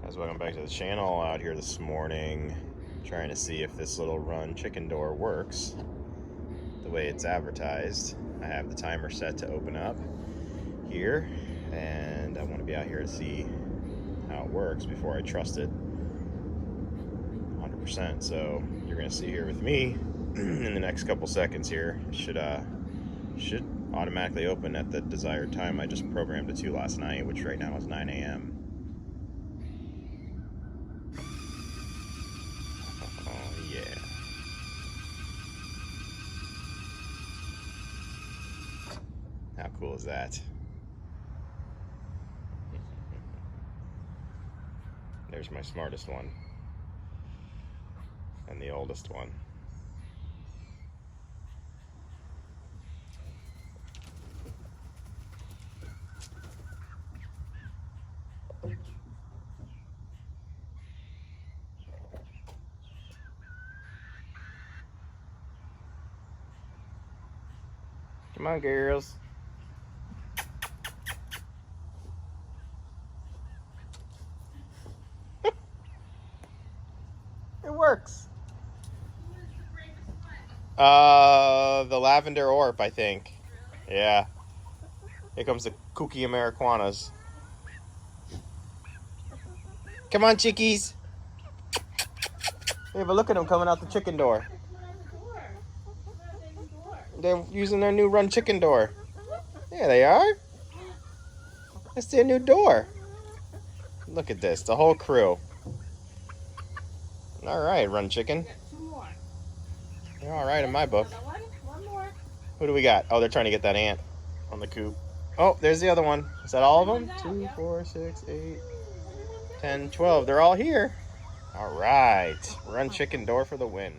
Guys, welcome back to the channel. Out here this morning trying to see if this little run chicken door works the way it's advertised. I have the timer set to open up here, and I want to be out here to see how it works before I trust it 100%. So you're going to see here with me in the next couple seconds here. It should automatically open at the desired time I just programmed it to last night, which right now is 9 a.m. How cool is that? There's my smartest one. And the oldest one. Come on, girls. It works. The lavender orp, I think. Yeah. Here comes the kooky Americanas. Come on, chickies. Hey, but look at them coming out the chicken door. They're using their new run chicken door. Yeah, they are. That's their new door. Look at this, the whole crew. All right, run chicken. You're all right in my book. One more. Who do we got? Oh, they're trying to get that ant on the coop. Oh, there's the other one. Is that all of them? 2, 4, 6, 8, 10, 12. They're all here. All right. Run chicken door for the win.